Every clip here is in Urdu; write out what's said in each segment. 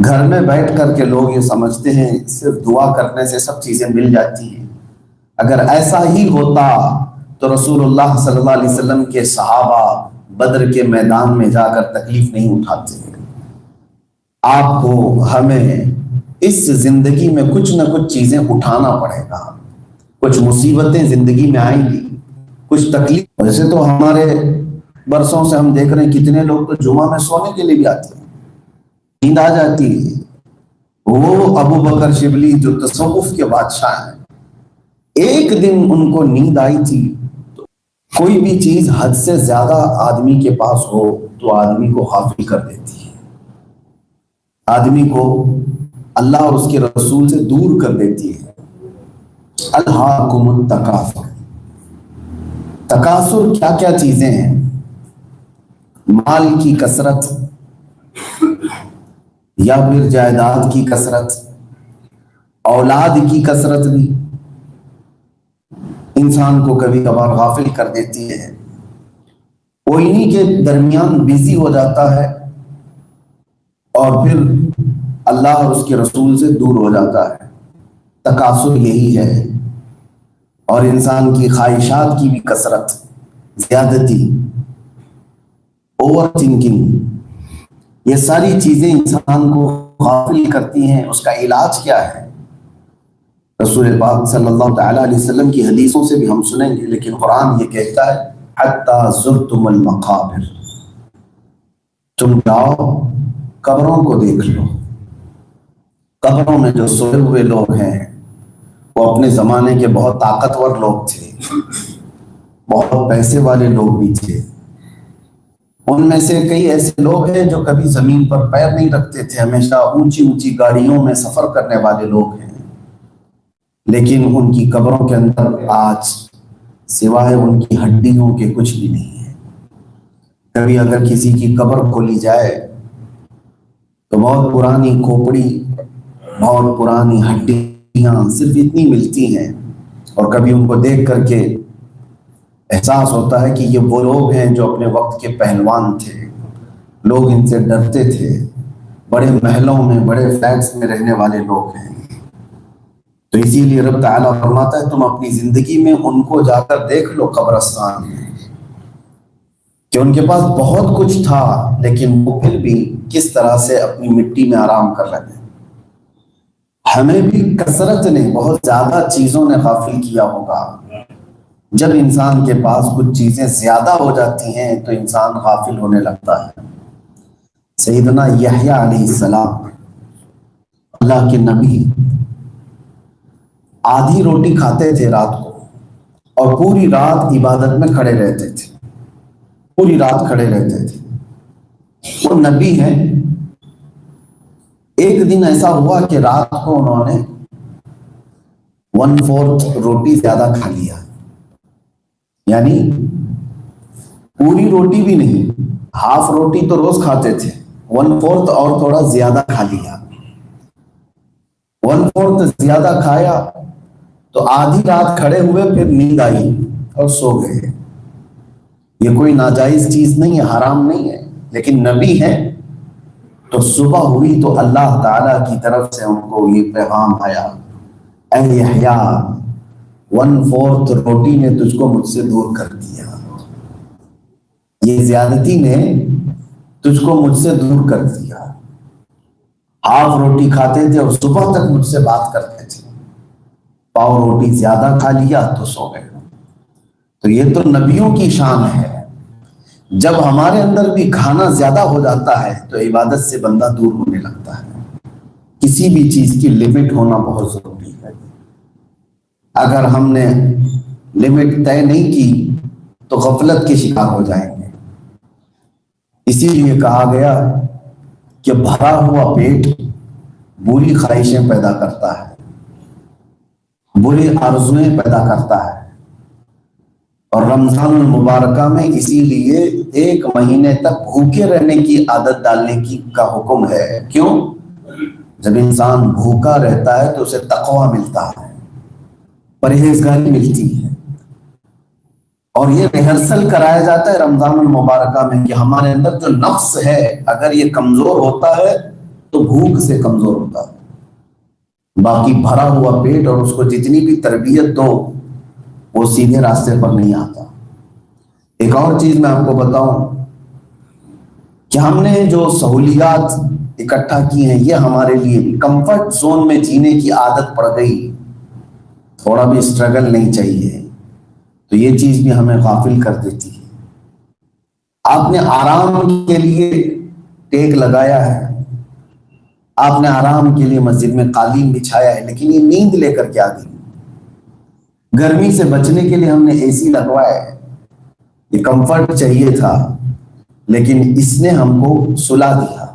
گھر میں بیٹھ کر کے لوگ یہ سمجھتے ہیں صرف دعا کرنے سے سب چیزیں مل جاتی ہیں۔ اگر ایسا ہی ہوتا تو رسول اللہ صلی اللہ علیہ وسلم کے صحابہ بدر کے میدان میں جا کر تکلیف نہیں اٹھاتے۔ آپ کو ہمیں اس زندگی میں کچھ نہ کچھ چیزیں اٹھانا پڑے گا، کچھ مصیبتیں زندگی میں آئیں گی، کچھ تکلیف۔ ویسے تو ہمارے برسوں سے ہم دیکھ رہے ہیں کتنے لوگ تو جمعہ میں سونے کے لیے بھی آتے ہیں، نیند آ جاتی ہے۔ وہ ابو بکر شبلی جو تصوف کے بادشاہ ہیں، ایک دن ان کو نیند آئی تھی تو کوئی بھی چیز حد سے زیادہ آدمی کے پاس ہو تو آدمی کو غافل کر دیتی ہے، آدمی کو اللہ اور اس کے رسول سے دور کر دیتی ہے۔ الہاکم التکاثر، تکاثر کیا کیا چیزیں ہیں؟ مال کی کثرت یا پھر جائیداد کی کثرت، اولاد کی کثرت بھی انسان کو کبھی کبھار غافل کر دیتی ہے، کوئی نہیں کے درمیان بزی ہو جاتا ہے اور پھر اللہ اور اس کے رسول سے دور ہو جاتا ہے۔ تکاثر یہی ہے، اور انسان کی خواہشات کی بھی کثرت، زیادتی، اوور تھنکنگ، یہ ساری چیزیں انسان کو غافل کرتی ہیں۔ اس کا علاج کیا ہے؟ رسول پاک صلی اللہ تعالیٰ علیہ وسلم کی حدیثوں سے بھی ہم سنیں گے، لیکن قرآن یہ کہتا ہے حتی زرتم المقابر، تم جاؤ قبروں کو دیکھ لو۔ قبروں میں جو سوئے ہوئے لوگ ہیں وہ اپنے زمانے کے بہت طاقتور لوگ تھے، بہت پیسے والے لوگ بھی تھے۔ ان میں سے کئی ایسے لوگ ہیں جو کبھی زمین پر پیر نہیں رکھتے تھے، ہمیشہ اونچی اونچی گاڑیوں میں سفر کرنے والے لوگ ہیں، لیکن ان کی قبروں کے اندر آج سوائے ان کی ہڈیوں کے کچھ بھی نہیں ہے۔ کبھی اگر کسی کی قبر کھولی جائے تو بہت پرانی کھوپڑی، بہت پرانی ہڈیاں صرف اتنی ملتی ہیں، اور کبھی ان کو دیکھ کر کے احساس ہوتا ہے کہ یہ وہ لوگ ہیں جو اپنے وقت کے پہلوان تھے، لوگ ان سے ڈرتے تھے، بڑے محلوں میں، بڑے فلیٹس میں رہنے والے لوگ ہیں۔ تو اسی لیے رب تعالیٰ فرماتا ہے تم اپنی زندگی میں ان کو جا کر دیکھ لو قبرستان میں، کہ ان کے پاس بہت کچھ تھا لیکن وہ پھر بھی کس طرح سے اپنی مٹی میں آرام کر لگے۔ ہمیں بھی کثرت نے، بہت زیادہ چیزوں نے غافل کیا ہوگا۔ جب انسان کے پاس کچھ چیزیں زیادہ ہو جاتی ہیں تو انسان غافل ہونے لگتا ہے۔ سیدنا یحییٰ علیہ السلام، اللہ کے نبی، آدھی روٹی کھاتے تھے رات کو اور پوری رات عبادت میں کھڑے رہتے تھے، پوری رات کھڑے رہتے تھے۔ وہ نبی ہیں۔ ایک دن ایسا ہوا کہ رات کو انہوں نے 1/4 روٹی زیادہ کھا لیا، یعنی پوری روٹی بھی نہیں، ہاف روٹی تو روز کھاتے تھے، 1/4 اور تھوڑا زیادہ کھا لیا۔ 1/4 زیادہ کھایا تو آدھی رات کھڑے ہوئے، پھر نیند آئی اور سو گئے۔ یہ کوئی ناجائز چیز نہیں ہے، حرام نہیں ہے، لیکن نبی ہے۔ تو صبح ہوئی تو اللہ تعالیٰ کی طرف سے ان کو یہ پیغام آیا، اے یحییٰ 1/4 روٹی نے تجھ کو مجھ سے دور کر دیا، یہ زیادتی نے تجھ کو مجھ سے دور کر دیا۔ ہاف روٹی کھاتے تھے اور صبح تک مجھ سے بات کرتے تھے، پاؤ روٹی زیادہ کھا لیا تو سو گئے۔ تو یہ تو نبیوں کی شان ہے۔ جب ہمارے اندر بھی کھانا زیادہ ہو جاتا ہے تو عبادت سے بندہ دور ہونے لگتا ہے۔ کسی بھی چیز کی لمٹ ہونا بہت ضروری ہے۔ اگر ہم نے لمٹ طے نہیں کی تو غفلت کے شکار ہو جائیں گے۔ اسی لیے کہا گیا کہ بھرا ہوا پیٹ بری خواہشیں پیدا کرتا ہے، بری آرزویں پیدا کرتا ہے۔ اور رمضان المبارکہ میں اسی لیے 1 مہینے تک بھوکے رہنے کی عادت ڈالنے کا حکم ہے۔ کیوں؟ جب انسان بھوکا رہتا ہے تو اسے تقویٰ ملتا ہے، پرہیزگاری ملتی ہے، اور یہ ریہرسل کرایا جاتا ہے رمضان المبارکہ میں کہ ہمارے اندر جو نفس ہے اگر یہ کمزور ہوتا ہے تو بھوک سے کمزور ہوتا ہے، باقی بھرا ہوا پیٹ اور اس کو جتنی بھی تربیت دو وہ سیدھے راستے پر نہیں آتا۔ ایک اور چیز میں آپ کو بتاؤں کہ ہم نے جو سہولیات اکٹھا کی ہیں یہ ہمارے لیے بھی کمفرٹ زون میں جینے کی عادت پڑ گئی، تھوڑا بھی اسٹرگل نہیں چاہیے، تو یہ چیز بھی ہمیں غافل کر دیتی ہے۔ آپ نے آرام کے لیے ٹیک لگایا ہے، آپ نے آرام کے لیے مسجد میں قالین بچھایا ہے، لیکن یہ نیند لے کر کے آ گئی۔ گرمی سے بچنے کے لیے ہم نے اے سی لگوایا ہے، یہ کمفرٹ چاہیے تھا، لیکن اس نے ہم کو سلا دیا۔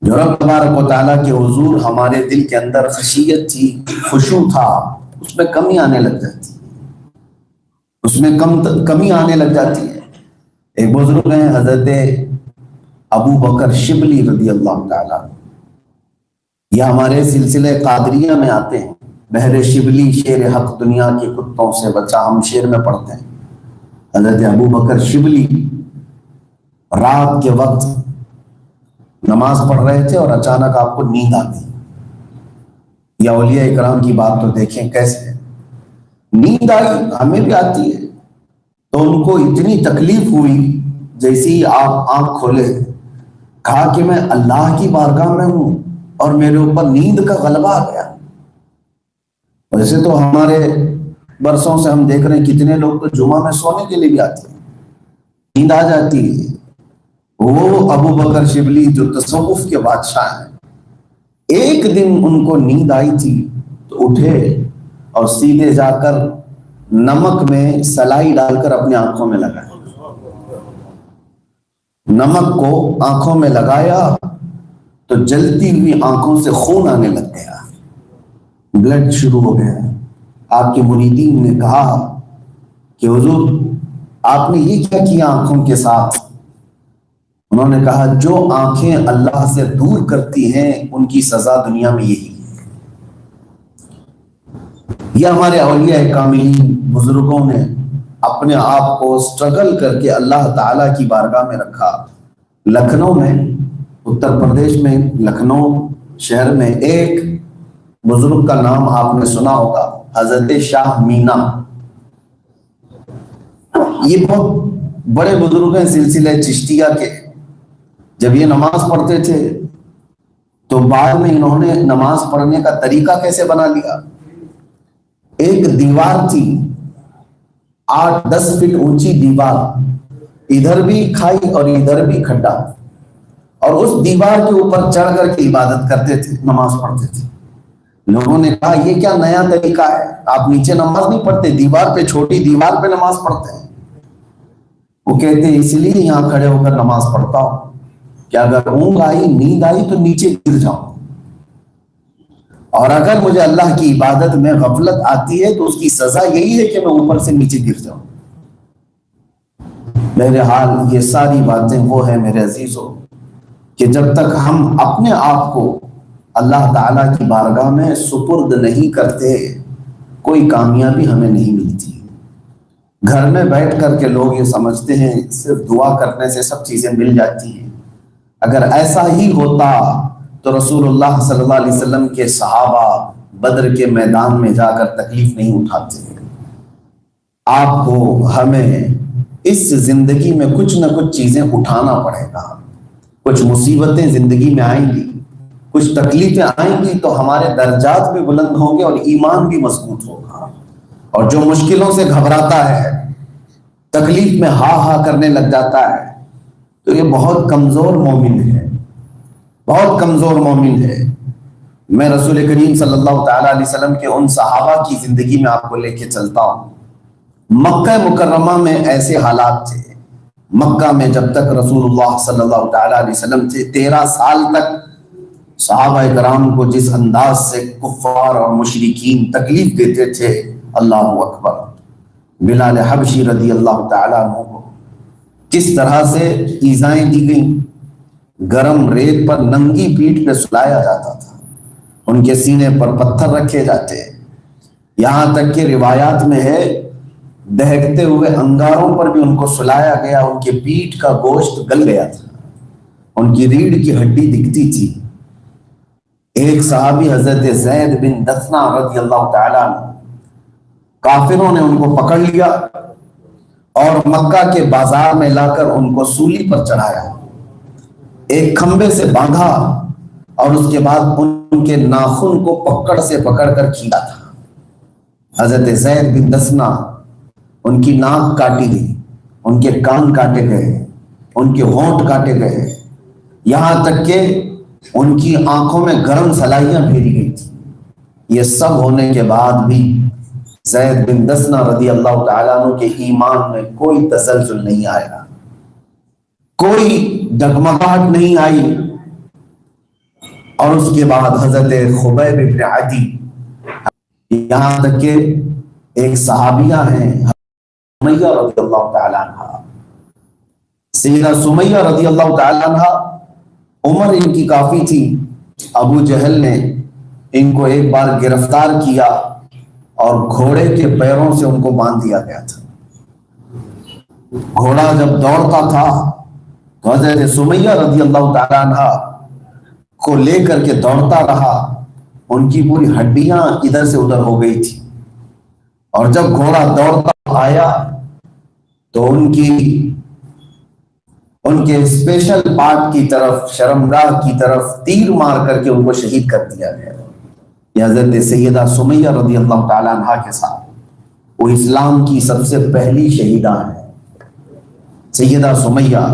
جو رب تبارک و تعالیٰ کے حضور ہمارے دل کے اندر خشیت تھی، خشوع تھا، اس میں کمی آنے لگ جاتی ہے، اس میں کمی آنے لگ جاتی ہے۔ ایک بزرگ ہیں حضرت ابو بکر شبلی رضی اللہ تعالیٰ، یہ ہمارے سلسلے قادریہ میں آتے ہیں۔ بحر شبلی شیر حق دنیا کے کتوں سے بچا، ہم شیر میں پڑھتے ہیں۔ حضرت ابو بکر شبلی رات کے وقت نماز پڑھ رہے تھے اور اچانک آپ کو نیند آ گئی۔ یا اولیاء اکرام کی بات تو دیکھیں کیسے نیند آئی، ہمیں بھی آتی ہے، تو ان کو اتنی تکلیف ہوئی، جیسی آپ آنکھ کھولے کہا کہ میں اللہ کی بارگاہ میں ہوں اور میرے اوپر نیند کا غلبہ آ گیا۔ ویسے تو ہمارے برسوں سے ہم دیکھ رہے ہیں کتنے لوگ تو جمعہ میں سونے کے لیے بھی آتے ہیں، نیند آ جاتی ہے۔ وہ ابو بکر شبلی جو تصوف کے بادشاہ ہیں، ایک دن ان کو نیند آئی تھی تو اٹھے اور سیدھے جا کر نمک میں سلائی ڈال کر اپنی آنکھوں میں لگایا، نمک کو آنکھوں میں لگایا تو جلتی ہوئی آنکھوں سے خون آنے لگ گیا، بلڈ شروع ہو گیا۔ آپ کے مریدین نے کہا کہ حضور آپ نے یہ کیا کیا آنکھوں کے ساتھ؟ انہوں نے کہا جو آنکھیں اللہ سے دور کرتی ہیں ان کی سزا دنیا میں یہی ہے۔ یہ ہمارے اولیاء کاملین بزرگوں نے اپنے آپ کو سٹرگل کر کے اللہ تعالیٰ کی بارگاہ میں رکھا۔ لکھنؤ میں، اتر پردیش میں لکھنؤ شہر میں ایک بزرگ کا نام آپ نے سنا ہوگا، حضرت شاہ مینا۔ یہ بہت بڑے بزرگ ہیں سلسلہ چشتیہ کے۔ جب یہ نماز پڑھتے تھے تو بعد میں انہوں نے نماز پڑھنے کا طریقہ کیسے بنا لیا، ایک دیوار تھی 8-10 فٹ اونچی دیوار، ادھر بھی کھائی اور ادھر بھی کھڈا، اور اس دیوار کے اوپر چڑھ کر کے عبادت کرتے تھے، نماز پڑھتے تھے۔ لوگوں نے کہا یہ کیا نیا طریقہ ہے، آپ نیچے نماز نہیں پڑھتے، دیوار پہ، چھوٹی دیوار پہ نماز پڑھتے ہیں؟ وہ کہتے ہیں اس لیے یہاں کھڑے ہو کر نماز پڑھتا ہوں کہ اگر اونگ آئی، نیند آئی تو نیچے گر جاؤں، اور اگر مجھے اللہ کی عبادت میں غفلت آتی ہے تو اس کی سزا یہی ہے کہ میں اوپر سے نیچے گر جاؤں۔ بہرحال یہ ساری باتیں وہ ہیں میرے عزیزوں کہ جب تک ہم اپنے آپ کو اللہ تعالیٰ کی بارگاہ میں سپرد نہیں کرتے کوئی کامیابی ہمیں نہیں ملتی۔ گھر میں بیٹھ کر کے لوگ یہ سمجھتے ہیں صرف دعا کرنے سے سب چیزیں مل جاتی ہیں۔ اگر ایسا ہی ہوتا تو رسول اللہ صلی اللہ علیہ وسلم کے صحابہ بدر کے میدان میں جا کر تکلیف نہیں اٹھاتے۔ آپ کو، ہمیں اس زندگی میں کچھ نہ کچھ چیزیں اٹھانا پڑے گا، کچھ مصیبتیں زندگی میں آئیں گی، کچھ تکلیفیں آئیں گی تو ہمارے درجات بھی بلند ہوں گے اور ایمان بھی مضبوط ہوگا۔ اور جو مشکلوں سے گھبراتا ہے، تکلیف میں ہا ہا کرنے لگ جاتا ہے، تو یہ بہت کمزور مومن ہے، بہت کمزور مومن ہے۔ میں رسول کریم صلی اللہ تعالیٰ علیہ وسلم کے ان صحابہ کی زندگی میں آپ کو لے کے چلتا ہوں۔ مکہ مکرمہ میں ایسے حالات تھے، مکہ میں جب تک رسول اللہ صلی اللہ تعالیٰ علیہ وسلم تھے 13 سال تک صحابہ کرام کو جس انداز سے کفار اور مشرکین تکلیف دیتے تھے، اللہ اکبر۔ بلال حبشی رضی اللہ تعالیٰ عنہ کو کس طرح سے ایذائیں دی گئیں، گرم ریت پر ننگی پیٹھ پہ سلایا جاتا تھا، ان کے سینے پر پتھر رکھے جاتے، یہاں تک کہ روایات میں ہے دہکتے ہوئے انگاروں پر بھی ان کو سلایا گیا، ان کے پیٹھ کا گوشت گل گیا تھا۔ ان کی ریڑھ کی ہڈی دکھتی تھی۔ ایک صحابی حضرت زید بن دثنہ رضی اللہ تعالیٰ عنہ، کافروں نے ان کو پکڑ لیا اور مکہ کے بازار میں لا کر ان کو سولی پر چڑھایا، ایک کھمبے سے باندھا اور اس کے بعد ان کے ناخن کو پکڑ سے پکڑ کر کھینچا تھا۔ حضرت زید بن دثنہ، ان کی ناک کاٹی گئی، ان کے کان کاٹے گئے، ان کے ہونٹ کاٹے گئے، یہاں تک کہ ان کی آنکھوں میں گرم سلائیاں پھیری گئی تھی۔ یہ سب ہونے کے بعد بھی زید بن دثنہ رضی اللہ تعالیٰ عنہ کے ایمان میں کوئی تزلزل نہیں آیا، کوئی ڈگمگاہٹ نہیں آئی۔ اور اس کے بعد حضرت خبیب بن عدی، یہاں تک کہ ایک صحابیہ ہیں سمیہ رضی اللہ تعالیٰ عنہ، سیدہ سمیہ رضی اللہ تعالیٰ عنہ، عمر ان کی کافی تھی، ابو جہل نے ان کو ایک بار گرفتار کیا اور گھوڑے کے پیروں سے ان کو باندھ دیا گیا تھا۔ گھوڑا جب دوڑتا تھا تو حضرت سمیہ رضی اللہ تعالیٰ عنہ کو لے کر کے دوڑتا رہا، ان کی پوری ہڈیاں ادھر سے ادھر ہو گئی تھی، اور جب گھوڑا دوڑتا آیا تو ان کے اسپیشل پارٹ کی طرف، شرمگاہ کی طرف تیر مار کر کے ان کو شہید کر دیا گیا۔ یہ حضرت سیدہ سمیہ رضی اللہ تعالیٰ عنہ کے ساتھ، وہ اسلام کی سب سے پہلی شہیدہ ہیں، سیدہ سمیہ